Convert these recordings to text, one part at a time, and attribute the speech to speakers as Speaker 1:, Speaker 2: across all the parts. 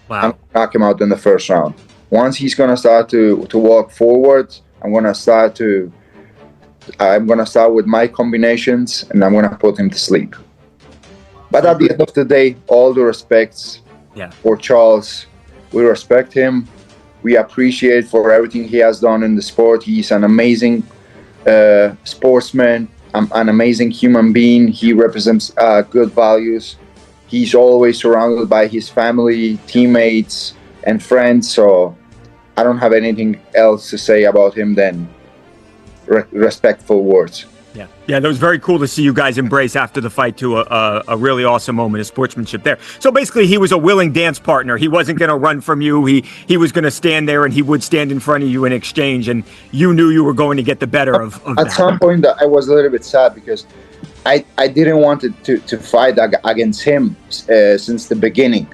Speaker 1: I'm
Speaker 2: Wow.
Speaker 1: gonna knock him out in the first round. Once he's gonna start to walk forward, I'm gonna start with my combinations, and I'm gonna put him to sleep. But at the end of the day, all the respects
Speaker 2: Yeah.
Speaker 1: for Charles. We respect him. We appreciate for everything he has done in the sport. He's an amazing sportsman, an amazing human being. He represents good values. He's always surrounded by his family, teammates, and friends. So I don't have anything else to say about him than respectful words.
Speaker 2: Yeah. Yeah, that was very cool to see you guys embrace after the fight to a really awesome moment of sportsmanship there. So basically, he was a willing dance partner. He wasn't going to run from you. He was going to stand there, and he would stand in front of you in exchange, and you knew you were going to get the better of
Speaker 1: At
Speaker 2: that.
Speaker 1: some point, I was a little bit sad because I didn't want to fight against him since the beginning.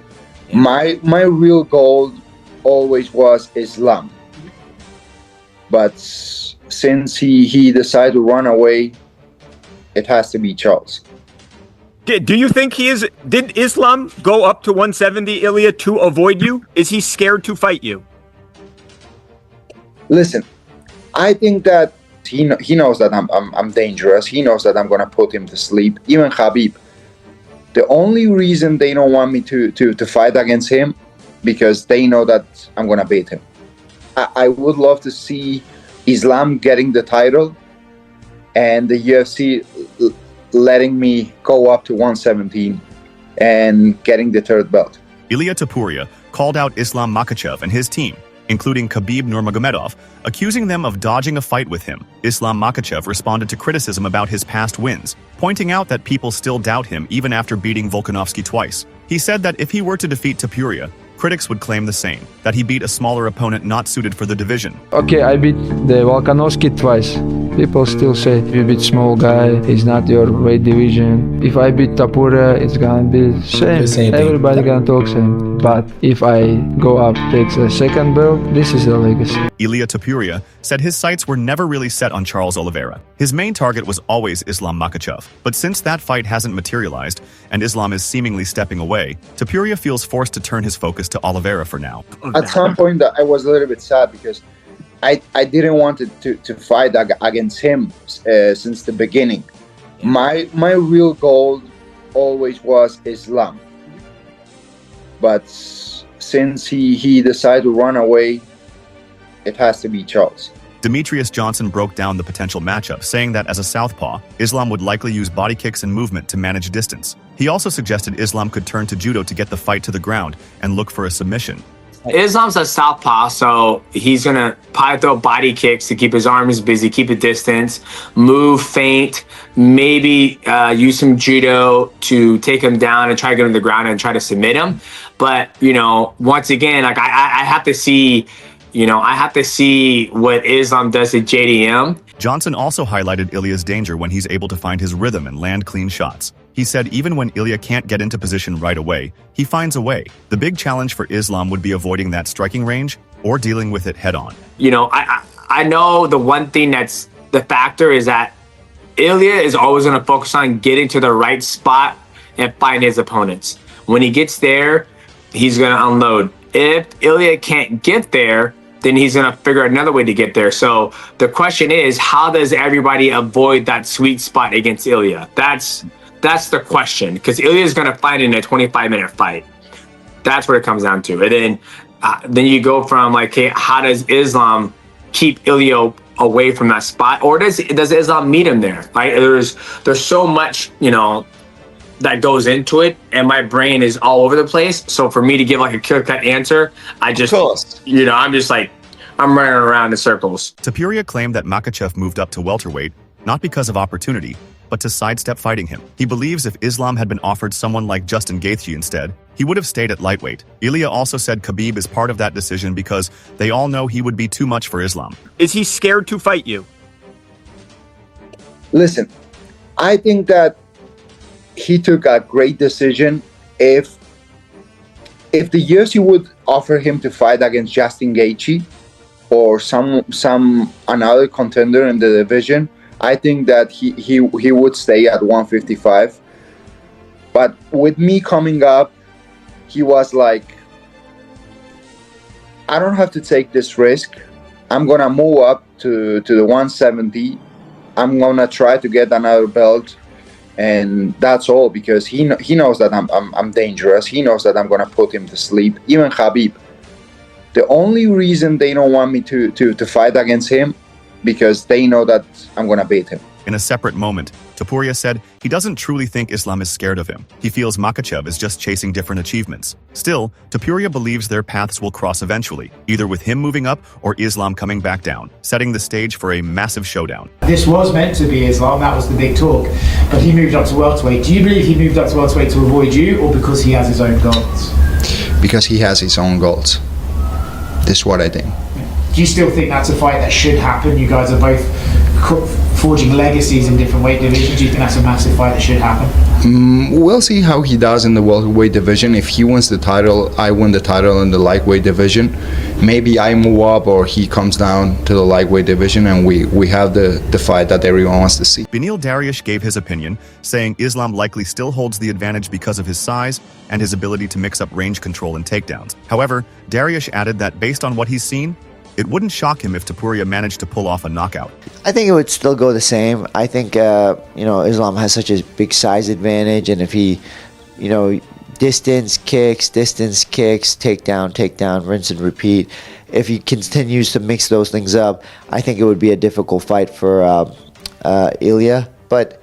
Speaker 2: Yeah.
Speaker 1: My real goal always was Islam. But since he decided to run away, it has to be Charles.
Speaker 2: Do you think did Islam go up to 170, Ilya, to avoid you? Is he scared to fight you?
Speaker 1: Listen, I think that he knows that I'm dangerous. He knows that I'm gonna put him to sleep. Even Khabib. The only reason they don't want me to fight against him because they know that I'm gonna beat him. I would love to see Islam getting the title and the UFC letting me go up to 117 and getting the third belt.
Speaker 3: ILIA TOPURIA called out Islam Makhachev and his team, including Khabib Nurmagomedov, accusing them of dodging a fight with him. Islam Makhachev responded to criticism about his past wins, pointing out that people still doubt him even after beating Volkanovski twice. He said that if he were to defeat Topuria, critics would claim the same, that he beat a smaller opponent not suited for the division.
Speaker 4: Okay, I beat the Volkanovski twice. People still say, you beat small guy, he's not your weight division. If I beat Topuria, it's gonna be the same. Everybody gonna talk same. But if I go up, takes a second belt, this is a legacy.
Speaker 3: ILIA Topuria said his sights were never really set on Charles Oliveira. His main target was always Islam Makhachev. But since that fight hasn't materialized, and Islam is seemingly stepping away, Topuria feels forced to turn his focus to Oliveira for now.
Speaker 1: At some point, I was a little bit sad because I didn't want to fight against him since the beginning. My real goal always was Islam. But since he decided to run away, it has to be Charles.
Speaker 3: Demetrius Johnson broke down the potential matchup, saying that as a southpaw, Islam would likely use body kicks and movement to manage distance. He also suggested Islam could turn to judo to get the fight to the ground and look for a submission.
Speaker 5: Islam's a southpaw, so he's gonna probably throw body kicks to keep his arms busy, keep a distance, move, feint, maybe use some judo to take him down and try to get him to the ground and try to submit him. But once again, like I have to see. I have to see what Islam does at JDM.
Speaker 3: Johnson also highlighted Ilya's danger when he's able to find his rhythm and land clean shots. He said even when Ilya can't get into position right away, he finds a way. The big challenge for Islam would be avoiding that striking range or dealing with it head on.
Speaker 5: I know the one thing that's the factor is that Ilya is always going to focus on getting to the right spot and find his opponents. When he gets there, he's going to unload. If Ilya can't get there, then he's going to figure another way to get there. So the question is, how does everybody avoid that sweet spot against Ilya? That's the question, because Ilya is going to fight in a 25-minute fight. That's what it comes down to. And then you go from like, hey, how does Islam keep Ilya away from that spot, or does Islam meet him there? Right? There's so much that goes into it, and my brain is all over the place. So for me to give like a clear-cut answer, I'm just like, I'm running around in circles.
Speaker 3: Topuria claimed that Makhachev moved up to welterweight, not because of opportunity, but to sidestep fighting him. He believes if Islam had been offered someone like Justin Gaethje instead, he would have stayed at lightweight. Ilya also said Khabib is part of that decision because they all know he would be too much for Islam.
Speaker 2: Is he scared to fight you?
Speaker 1: Listen, I think that he took a great decision. If the UFC would offer him to fight against Justin Gaethje or another contender in the division, I think that he would stay at 155. But with me coming up, he was like, I don't have to take this risk. I'm gonna move up to the 170. I'm gonna try to get another belt, and that's all, because he knows that I'm dangerous. He knows that I'm gonna put him to sleep. Even Khabib. The only reason they don't want me to fight against him, because they know that I'm gonna beat him.
Speaker 3: In a separate moment, Topuria said he doesn't truly think Islam is scared of him. He feels Makhachev is just chasing different achievements. Still, Topuria believes their paths will cross eventually, either with him moving up or Islam coming back down, setting the stage for a massive showdown.
Speaker 6: This was meant to be Islam, that was the big talk, but he moved up to welterweight. Do you believe he moved up to welterweight to avoid you, or because he has his own goals?
Speaker 1: Because he has his own goals. This is what I think.
Speaker 6: Do you still think that's a fight that should happen? You guys are both forging legacies in different weight divisions. Do you think that's a massive fight that should happen?
Speaker 1: We'll see how he does in the welterweight division. If he wins the title, I win the title in the lightweight division. Maybe I move up or he comes down to the lightweight division, and we have the fight that everyone wants to see.
Speaker 3: Beneil Dariush gave his opinion, saying Islam likely still holds the advantage because of his size and his ability to mix up range control and takedowns. However, Dariush added that based on what he's seen, it wouldn't shock him if Topuria managed to pull off a knockout.
Speaker 7: I think it would still go the same. I think, Islam has such a big size advantage, and if he, distance kicks, takedown, rinse and repeat, if he continues to mix those things up, I think it would be a difficult fight for ILIA. But,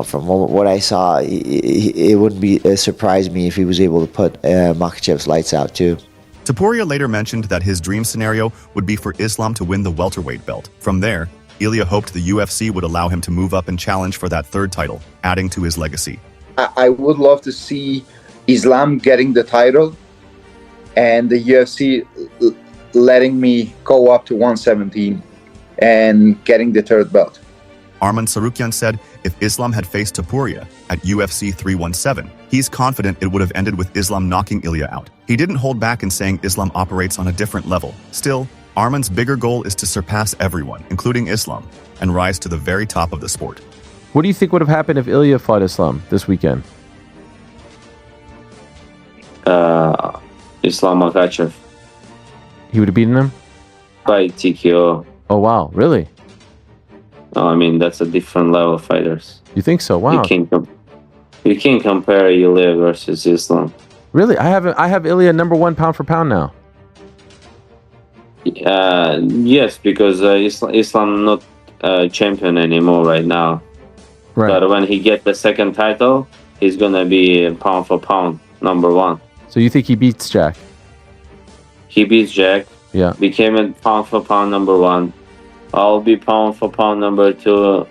Speaker 7: from what I saw, it wouldn't surprise me if he was able to put Makhachev's lights out too.
Speaker 3: Topuria later mentioned that his dream scenario would be for Islam to win the welterweight belt. From there, ILIA hoped the UFC would allow him to move up and challenge for that third title, adding to his legacy.
Speaker 1: I would love to see Islam getting the title and the UFC letting me go up to 117 and getting the third belt.
Speaker 3: Arman Tsarukyan said if Islam had faced Topuria at UFC 317, he's confident it would have ended with Islam knocking ILIA out. He didn't hold back in saying Islam operates on a different level. Still, Arman's bigger goal is to surpass everyone, including Islam, and rise to the very top of the sport.
Speaker 8: What do you think would have happened if ILIA fought Islam this weekend?
Speaker 9: Islam Makhachev
Speaker 8: He would have beaten him?
Speaker 9: by TKO.
Speaker 8: Oh, wow. Really?
Speaker 9: No, I mean, that's a different level of fighters.
Speaker 8: You think so? Wow.
Speaker 9: You can't compare ILIA versus Islam.
Speaker 8: Really? I have ILIA number one pound for pound now.
Speaker 9: Yes, because Islam not champion anymore right now.
Speaker 8: Right.
Speaker 9: But when he gets the second title, he's gonna be pound for pound number one.
Speaker 8: So you think he beats Jack?
Speaker 9: He beats Jack.
Speaker 8: Yeah.
Speaker 9: Became a pound for pound number one. I'll be pound for pound number two,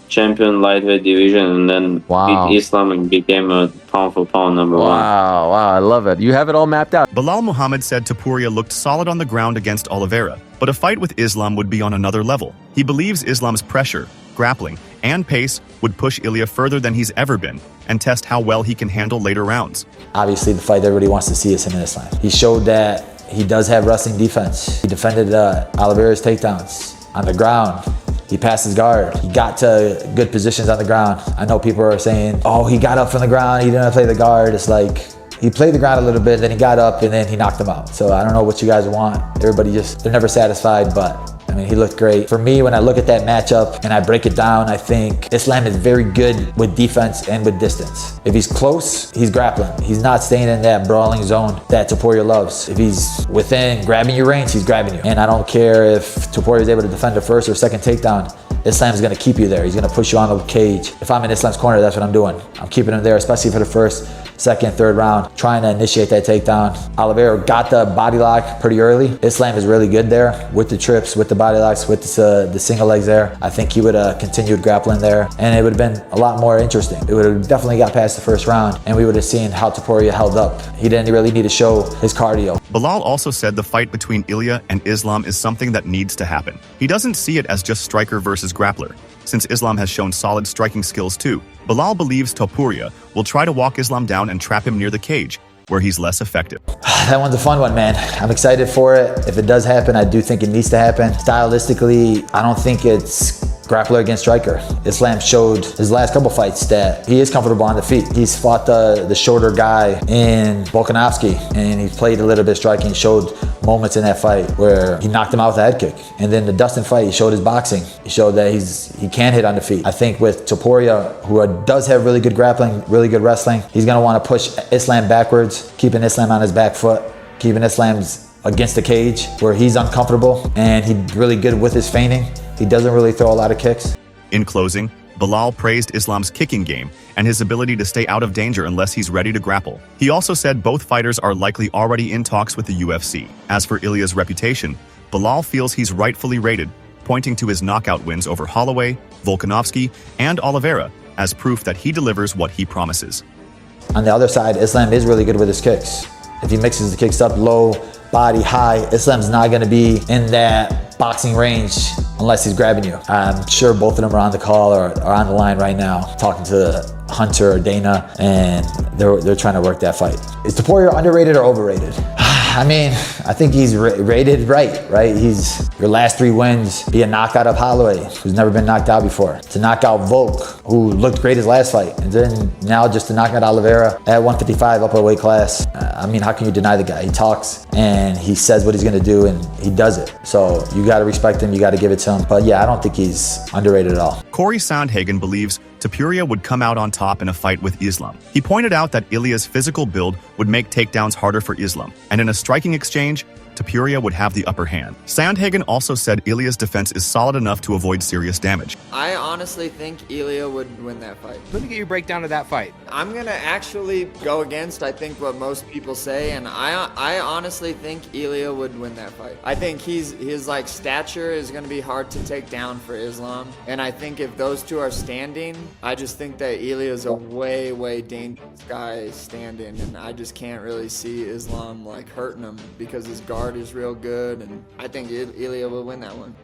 Speaker 9: champion lightweight division, and then beat Islam and became a pound for pound number one.
Speaker 8: Wow, I love it. You have it all mapped out.
Speaker 3: Bilal Muhammad said Topuria looked solid on the ground against Oliveira, but a fight with Islam would be on another level. He believes Islam's pressure, grappling, and pace would push ILIA further than he's ever been and test how well he can handle later rounds.
Speaker 10: Obviously, the fight everybody wants to see is him and Islam. He showed that he does have wrestling defense. He defended Oliveira's takedowns on the ground. He passed his guard. He got to good positions on the ground. I know people are saying, oh, he got up from the ground, he didn't play the guard. It's like, he played the ground a little bit, then he got up, and then he knocked him out. So I don't know what you guys want. Everybody they're never satisfied, but I mean, he looked great. For me, when I look at that matchup and I break it down, I think Islam is very good with defense and with distance. If he's close, he's grappling. He's not staying in that brawling zone that Topuria loves. If he's within grabbing your range, he's grabbing you. And I don't care if Topuria is able to defend the first or second takedown, Islam's gonna keep you there. He's gonna push you on the cage. If I'm in Islam's corner, that's what I'm doing. I'm keeping him there, especially for the first, second, third round, trying to initiate that takedown. Oliveira got the body lock pretty early. Islam is really good there with the trips, with the body locks, with the single legs there. I think he would have continued grappling there, and it would have been a lot more interesting. It would have definitely got past the first round, and we would have seen how Topuria held up. He didn't really need to show his cardio.
Speaker 3: Bilal also said the fight between ILIA and Islam is something that needs to happen. He doesn't see it as just striker versus grappler, since Islam has shown solid striking skills too. Bilal believes Topuria will try to walk Islam down and trap him near the cage, where he's less effective.
Speaker 10: That one's a fun one, man. I'm excited for it. If it does happen, I do think it needs to happen. Stylistically, I don't think it's grappler against striker. Islam showed his last couple fights that he is comfortable on the feet. He's fought the shorter guy in Volkanovski, and he played a little bit striking, showed moments in that fight where he knocked him out with a head kick. And then the Dustin fight, he showed his boxing. He showed that he can hit on the feet. I think with TOPURIA, who does have really good grappling, really good wrestling, he's gonna wanna push Islam backwards, keeping Islam on his back foot, keeping Islam's against the cage where he's uncomfortable, and he's really good with his feinting. He doesn't really throw a lot of kicks.
Speaker 3: In closing, Bilal praised Islam's kicking game and his ability to stay out of danger unless he's ready to grapple. He also said both fighters are likely already in talks with the UFC. As for ILIA's reputation, Bilal feels he's rightfully rated, pointing to his knockout wins over Holloway, Volkanovski, and Oliveira as proof that he delivers what he promises.
Speaker 10: On the other side, Islam is really good with his kicks. If he mixes the kicks up low, body high, Islam's not going to be in that boxing range unless he's grabbing you. I'm sure both of them are on the call or are on the line right now talking to Hunter or Dana, and they're trying to work that fight. Is TOPURIA underrated or overrated? I mean, I think he's rated right? He's your last 3 wins, be a knockout of Holloway, who's never been knocked out before, to knock out Volk, who looked great his last fight, and then now just to knock out Oliveira at 155 up a weight class. I mean, how can you deny the guy? He talks and he says what he's gonna do and he does it. So you gotta respect him, you gotta give it to him. But yeah, I don't think he's underrated at all.
Speaker 3: Corey Sandhagen believes TOPURIA would come out on top in a fight with Islam. He pointed out that ILIA's physical build would make takedowns harder for Islam, and in a striking exchange, TOPURIA would have the upper hand. Sandhagen also said ILIA's defense is solid enough to avoid serious damage.
Speaker 11: I honestly think ILIA would win that fight.
Speaker 12: Let me get your breakdown of that fight.
Speaker 11: I'm gonna actually go against, I think, what most people say, and I honestly think ILIA would win that fight. I think his like stature is gonna be hard to take down for Islam, and I think if those two are standing, I just think that ILIA is a way dangerous guy standing, and I just can't really see Islam like hurting him because his guard is real good, and I think ILIA will win that one.